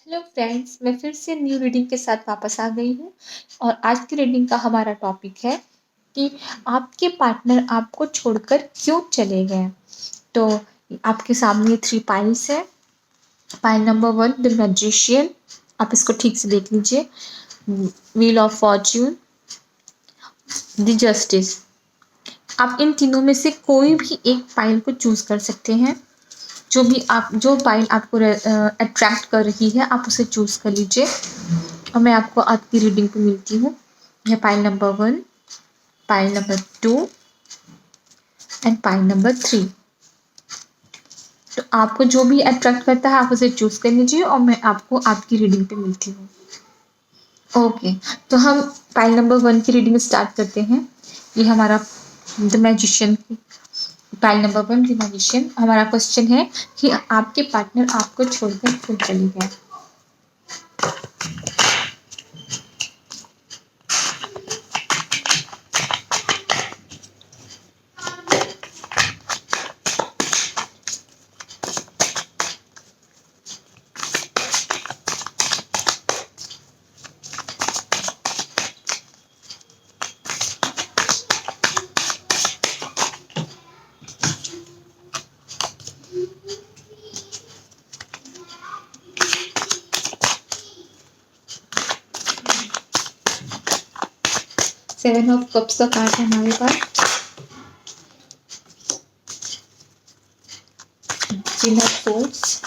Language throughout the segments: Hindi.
हेलो फ्रेंड्स, मैं फिर से न्यू रीडिंग के साथ वापस आ गई हूँ और आज की रीडिंग का हमारा टॉपिक है कि आपके पार्टनर आपको छोड़कर क्यों चले गए। तो आपके सामने 3 पाइल्स है। पाइल नंबर 1 द मैजिशियन, आप इसको ठीक से देख लीजिए। Wheel of Fortune, the justice. आप इन तीनों में से कोई भी एक पाइल को चूज कर सकते हैं। जो पाइल आपको अट्रैक्ट कर रही है आप उसे चूज कर लीजिए और मैं आपको आपकी रीडिंग पे मिलती हूँ। यह pile number 1, pile number 2 and pile number 3। तो आपको जो भी अट्रैक्ट करता है आप उसे चूज कर लीजिए और मैं आपको आपकी रीडिंग पे मिलती हूँ। ओके, तो हम पाइल नंबर 1 की रीडिंग स्टार्ट करते हैं। ये हमारा द मैजिशियन की पाइल नंबर 1 द मैजिशियन। हमारा क्वेश्चन है कि आपके पार्टनर आपको छोड़कर क्यों चले गए। 7 ऑफ कप्स का कार्ड है हमारे पास। Queen of Swords,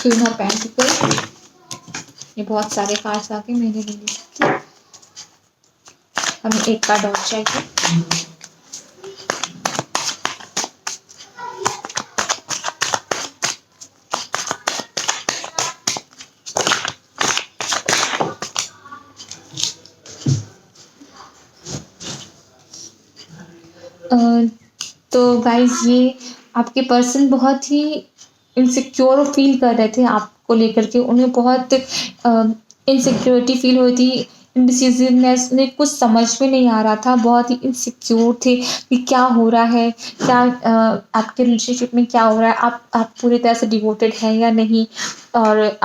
Queen of Pentacles। ये बहुत सारे कार्ड्स आके मैंने ले ली सकती। हमें एक कार्ड और चाहिए। तो गाइज ये आपके पर्सन बहुत ही इनसिक्योर फील कर रहे थे आपको लेकर के। उन्हें बहुत इनसिक्योरिटी फील हुई थी, इनडिसिजिवनेस, उन्हें कुछ समझ में नहीं आ रहा था। बहुत ही इनसिक्योर थे कि क्या हो रहा है, क्या आपके रिलेशनशिप में क्या हो रहा है, आप पूरी तरह से डिवोटेड हैं या नहीं, और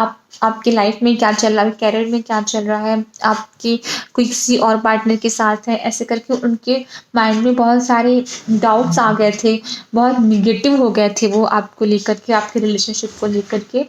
आपकी लाइफ में क्या चल रहा है, कैरियर में क्या चल रहा है, आपकी कोई किसी और पार्टनर के साथ है। ऐसे करके उनके माइंड में बहुत सारे डाउट्स आ गए थे, बहुत निगेटिव हो गए थे वो आपको लेकर के, आपके रिलेशनशिप को लेकर के।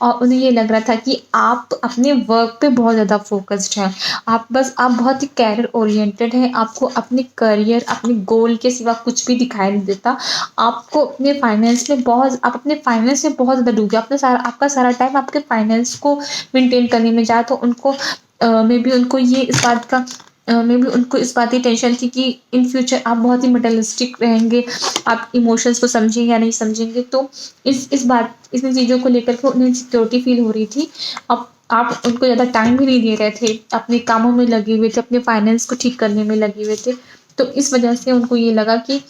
और उन्हें ये लग रहा था कि आप अपने वर्क पे बहुत ज़्यादा फोकस्ड हैं। आप बहुत ही कैरियर ओरिएंटेड हैं। आपको अपने करियर, अपने गोल के सिवा कुछ भी दिखाई नहीं देता। आपको अपने फाइनेंस में आप अपने फाइनेंस में बहुत ज़्यादा डूब गए। आपका सारा टाइम आपके फाइनेंस को मेंटेन करने में जाए। तो उनको मे बी उनको ये इस बात का मे बी उनको इस बात की टेंशन थी कि इन फ्यूचर आप बहुत ही मटेरियलिस्टिक रहेंगे, आप इमोशंस को समझेंगे या नहीं समझेंगे। तो इन चीज़ों को लेकर के उन्हें सिक्योरिटी फील हो रही थी। अब आप उनको ज़्यादा टाइम भी नहीं दे रहे थे, अपने कामों में लगे हुए थे, अपने फाइनेंस को ठीक करने में लगे हुए थे। तो इस वजह से उनको ये लगा कि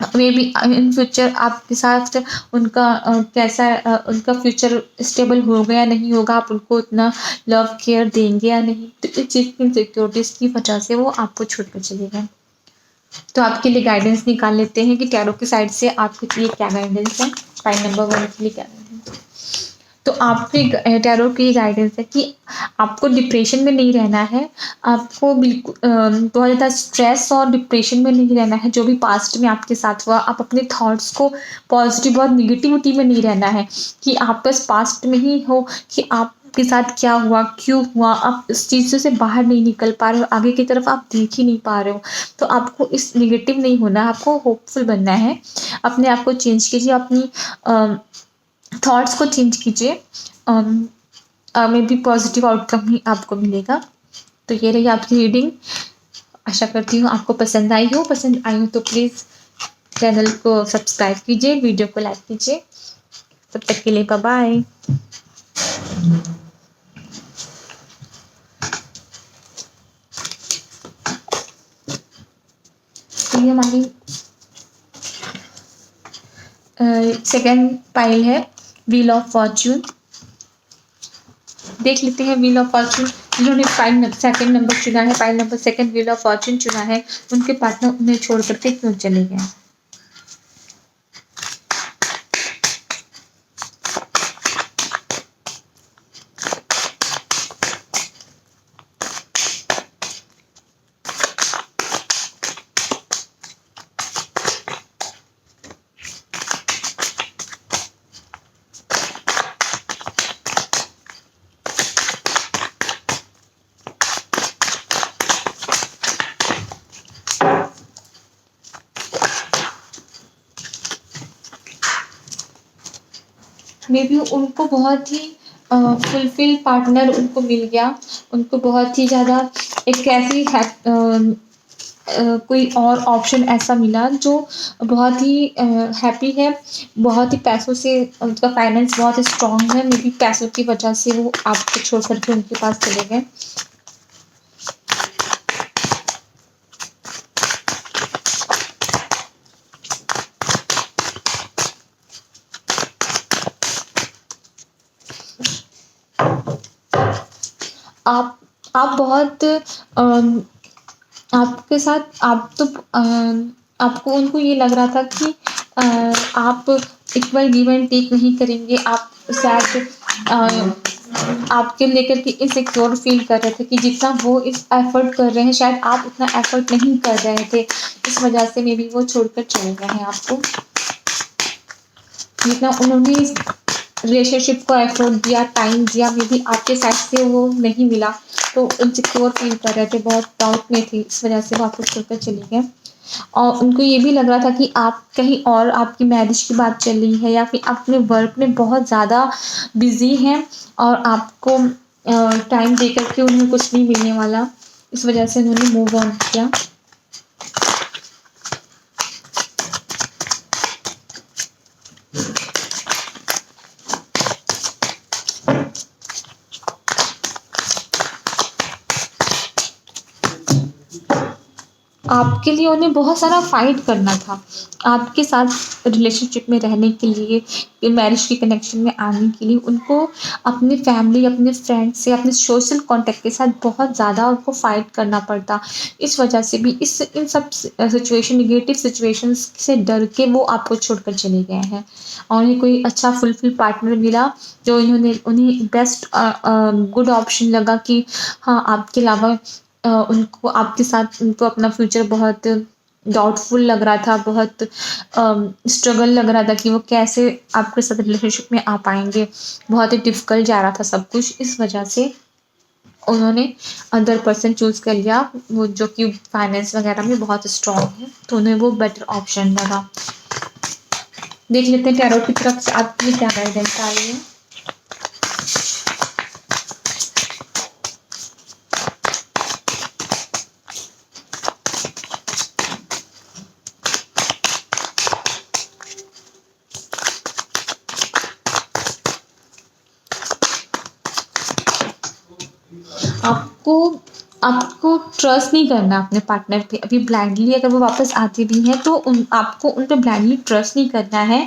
मे बी इन फ्यूचर आपके साथ उनका फ्यूचर स्टेबल होगा या नहीं होगा, आप उनको उतना लव केयर देंगे या नहीं। तो इस चीज़ की इनसिक्योरिटीज़ की वजह से वो आपको छोड़ कर चले गए। तो आपके लिए गाइडेंस निकाल लेते हैं कि टैरो की साइड से आपके लिए क्या गाइडेंस है। पाइल नंबर 1 के लिए क्या गाइडेंस है। तो आपके टैरो की गाइडेंस है कि आपको डिप्रेशन में नहीं रहना है। आपको बिल्कुल बहुत ज़्यादा स्ट्रेस और डिप्रेशन में नहीं रहना है। जो भी पास्ट में आपके साथ हुआ, आप अपने थॉट्स को पॉजिटिव, बहुत निगेटिविटी में नहीं रहना है कि आप बस पास्ट में ही हो कि आपके साथ क्या हुआ, क्यों हुआ, आप इस चीज़ से बाहर नहीं निकल पा रहे हो, आगे की तरफ आप देख ही नहीं पा रहे हो। तो आपको इस नेगेटिव नहीं होना है, आपको होपफुल बनना है। अपने आप को चेंज कीजिए, अपनी थॉट्स को चेंज कीजिए। मे बी पॉजिटिव आउटकम ही आपको मिलेगा। तो ये रही आपकी रीडिंग। आशा करती हूँ आपको पसंद आई हो। पसंद आई हो तो प्लीज़ चैनल को सब्सक्राइब कीजिए, वीडियो को लाइक कीजिए। तब तक के लिए बाय बाय। तो ये हमारी सेकेंड पाइल है व्हील ऑफ फॉर्च्यून। देख लेते हैं व्हील ऑफ फॉर्च्यून जिन्होंने पाइल सेकंड नंबर चुना है, pile number second wheel of Fortune चुना है, उनके पार्टनर उन्हें छोड़ करके क्यों चले गए। मे बी उनको बहुत ही फुलफिल पार्टनर उनको मिल गया। उनको बहुत ही ज़्यादा एक ऐसी कोई और ऑप्शन ऐसा मिला जो बहुत ही हैप्पी है, बहुत ही पैसों से उनका फाइनेंस बहुत स्ट्रॉन्ग है। मे बी पैसों की वजह से वो आपको छोड़ कर के उनके पास चले गए। आप बहुत आपके साथ आपको उनको ये लग रहा था कि आप इक्वल गिव एंड टेक नहीं करेंगे। आप शायद आपके लेकर के इनसिक्योर फील कर रहे थे कि जितना वो इस एफर्ट कर रहे हैं शायद आप उतना एफर्ट नहीं कर रहे थे। इस वजह से मे बी वो छोड़कर चले गए हैं आपको। जितना उन्होंने इस रिलेशनशिप को एफर्ट दिया, टाइम दिया, मे बी आपके साइड से वो नहीं मिला तो इनसिक्योर फील कर रहे थे, बहुत डाउट में थे। इस वजह से वो आपको छोड़कर चले गए। और उनको ये भी लग रहा था कि आप कहीं और आपकी मैरिज की बात चल रही है या फिर अपने वर्क में बहुत ज़्यादा बिजी हैं और आपको टाइम दे कर के उन्हें कुछ नहीं मिलने वाला। इस वजह से उन्होंने मूव ऑन किया। आपके लिए उन्हें बहुत सारा फाइट करना था आपके साथ रिलेशनशिप में रहने के लिए, मैरिज के कनेक्शन में आने के लिए। उनको अपनी फैमिली, अपने फ्रेंड से, अपने सोशल कॉन्टैक्ट के साथ बहुत ज़्यादा उनको फाइट करना पड़ता। इस वजह से भी इन सब सिचुएशन, नेगेटिव सिचुएशंस से डर के वो आपको छोड़कर चले गए हैं और उन्हें कोई अच्छा फुलफिल पार्टनर मिला जो उन्हें बेस्ट गुड ऑप्शन लगा कि हाँ, आपके अलावा उनको आपके साथ उनको अपना फ्यूचर बहुत डाउटफुल लग रहा था, बहुत स्ट्रगल लग रहा था कि वो कैसे आपके साथ रिलेशनशिप में आ पाएँगे। बहुत ही डिफ़िकल्ट जा रहा था सब कुछ। इस वजह से उन्होंने अदर पर्सन चूज़ कर लिया, वो जो कि फाइनेंस वगैरह में बहुत स्ट्रॉन्ग है, तो उन्हें वो बेटर ऑप्शन लगा। देख लेते हैं टैरो की तरफ से आपके लिए क्या गाइडेंस आ रही है। आपको आपको ट्रस्ट नहीं करना अपने पार्टनर पे। अभी ब्लाइंडली अगर वो वापस आते भी हैं तो आपको उन पे ब्लाइंडली ट्रस्ट नहीं करना है।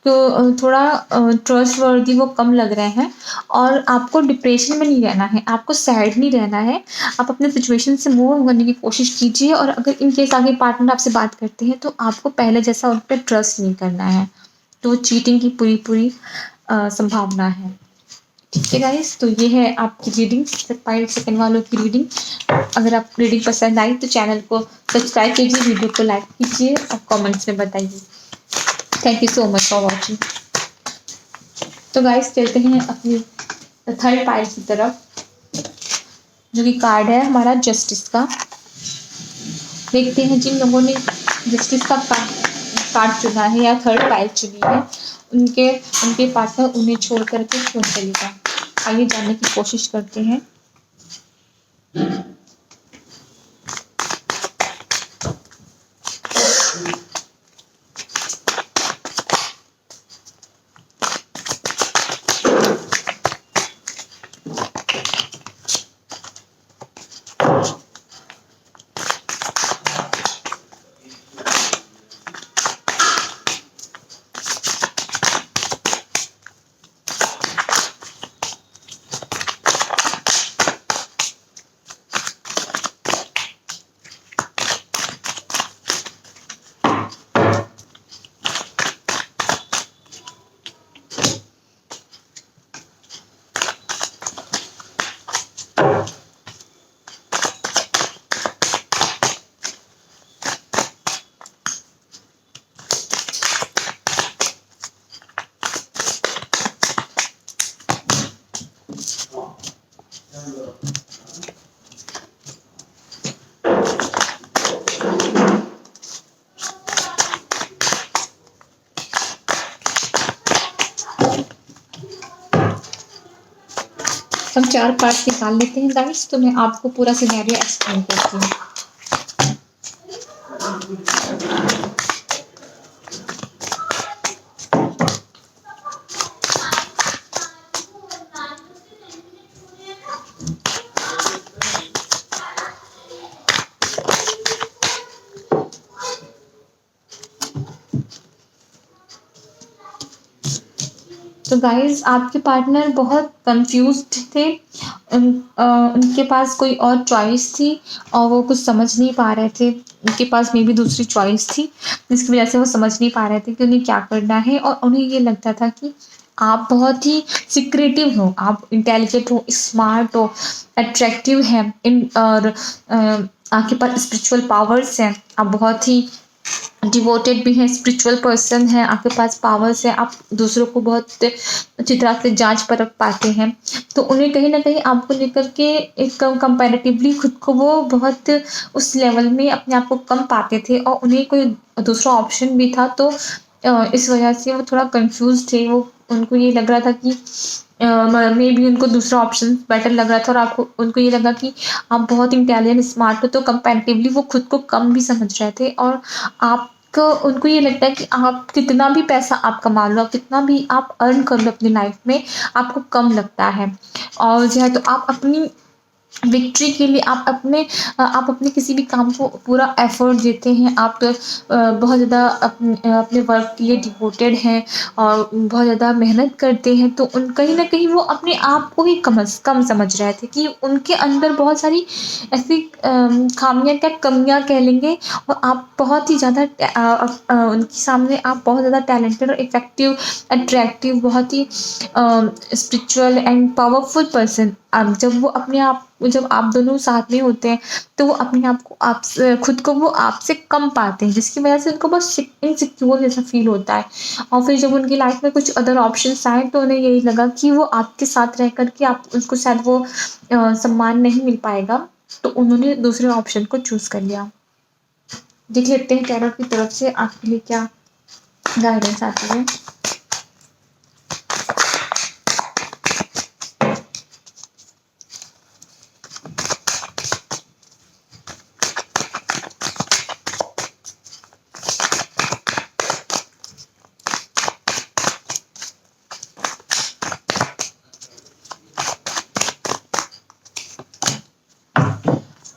तो थोड़ा ट्रस्टवर्दी वो कम लग रहे हैं और आपको डिप्रेशन में नहीं रहना है, आपको सैड नहीं रहना है। आप अपने सिचुएशन से मूव करने की कोशिश कीजिए और अगर इन केस आगे पार्टनर आपसे बात करते हैं तो आपको पहले जैसा उन पे ट्रस्ट नहीं करना है। तो चीटिंग की पूरी संभावना है। ठीक है गाइस, तो ये है आपकी रीडिंग, पाइल सेकंड वालों की रीडिंग। अगर आपको रीडिंग पसंद आई तो चैनल को सब्सक्राइब कीजिए, वीडियो को लाइक कीजिए और कमेंट्स में बताइए। Thank you so much for watching. तो गाइस चलते हैं अपनी थर्ड पाइल की तरफ, जो कि कार्ड है हमारा जस्टिस का। देखते हैं जिन लोगों ने जस्टिस का कार्ड चुना है या थर्ड पाइल चुनी है, उनके पार्टनर उन्हें छोड़ करके क्यों चलेगा। आइए जानने की कोशिश करते हैं। हम 4 पार्ट निकाल लेते हैं गाइस, तो मैं आपको पूरा सिनेरियो एक्सप्लेन करती हूँ। तो गाइस आपके पार्टनर बहुत कंफ्यूज्ड थे। उनके पास कोई और चॉइस थी और वो कुछ समझ नहीं पा रहे थे। उनके पास मे बी दूसरी चॉइस थी, जिसकी वज़ह से वो समझ नहीं पा रहे थे कि उन्हें क्या करना है, और उन्हें ये लगता था कि आप बहुत ही सीक्रेटिव हो, आप इंटेलिजेंट हो, स्मार्ट हो, अट्रैक्टिव हैं और आपके पास स्पिरिचुअल पावर्स हैं। आप बहुत ही डिवोटेड भी हैं, स्पिरिचुअल पर्सन हैं, आपके पास पावर्स हैं, आप दूसरों को बहुत अच्छी तरह से जाँच परख पाते हैं। तो उन्हें कहीं न कहीं आपको लेकर के एक कंपैरेटिवली खुद को वो बहुत उस लेवल में अपने आप को कम पाते थे, और उन्हें कोई दूसरा ऑप्शन भी था, तो इस वजह से वो थोड़ा कन्फ्यूज़ थे। वो उनको ये लग रहा था कि मे बी उनको दूसरा ऑप्शन बेटर लग रहा था, और आपको उनको ये लगा कि आप बहुत इंटेलिजेंट, स्मार्ट हो, तो कंपैरेटिवली वो खुद को कम भी समझ रहे थे, और आपको उनको ये लगता है कि आप कितना भी पैसा आप कमा लो, कितना भी आप अर्न कर लो अपनी लाइफ में, आपको कम लगता है। और जो है तो आप अपनी विक्ट्री के लिए आप अपने किसी भी काम को पूरा एफर्ट देते हैं, आप बहुत ज़्यादा अपने वर्क के लिए डिवोटेड हैं और बहुत ज़्यादा मेहनत करते हैं, तो उन कहीं न कहीं वो अपने आप को ही कम समझ रहे थे कि उनके अंदर बहुत सारी ऐसी खामियाँ क्या कमियाँ कह लेंगे, और आप बहुत ही ज़्यादा उनके सामने आप बहुत ज़्यादा टैलेंटेड और इफ़ेक्टिव, अट्रैक्टिव, बहुत ही स्पिरिचुअल एंड पावरफुल पर्सन। जब आप दोनों साथ में होते हैं, तो वो अपने आप को आपसे खुद को वो आपसे कम पाते हैं, जिसकी वज़ह से उनको बहुत इनसिक्योर जैसा फ़ील होता है। और फिर जब उनकी लाइफ़ में कुछ अदर ऑप्शंस आए, तो उन्हें यही लगा कि वो आपके साथ रह कर के आप उसको शायद वो सम्मान नहीं मिल पाएगा, तो उन्होंने दूसरे ऑप्शन को चूज़ कर लिया। देख लेते हैं टैरो की तरफ से आपके लिए क्या गाइडेंस आती है।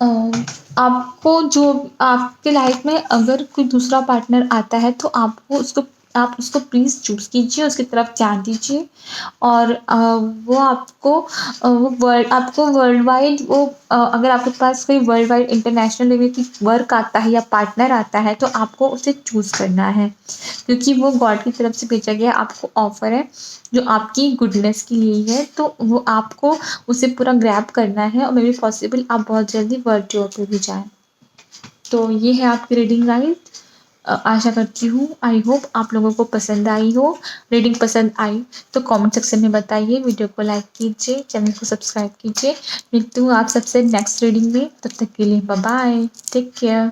अ, आपको जो आपके लाइफ में अगर कोई दूसरा पार्टनर आता है, तो आप उसको प्लीज़ चूज़ कीजिए, उसकी तरफ ध्यान दीजिए, और वो आपको वर्ल्ड वाइड अगर आपके पास कोई वर्ल्ड वाइड इंटरनेशनल लेवल की वर्क आता है या पार्टनर आता है, तो आपको उसे चूज़ करना है, क्योंकि वो गॉड की तरफ से भेजा गया आपको ऑफ़र है, जो आपकी गुडनेस के लिए ही है, तो वो आपको उसे पूरा ग्रैब करना है, और मे बी पॉसिबल आप बहुत जल्दी वर्ल्ड टूर पे भी जाएँ। तो ये है आपकी रीडिंग गाइड। आशा करती हूँ, आई होप आप लोगों को पसंद आई हो। रीडिंग पसंद आई तो कमेंट सेक्शन में बताइए, वीडियो को लाइक कीजिए, चैनल को सब्सक्राइब कीजिए। मिलती हूँ आप सबसे नेक्स्ट रीडिंग में, तब तक के लिए बाय बाय, टेक केयर।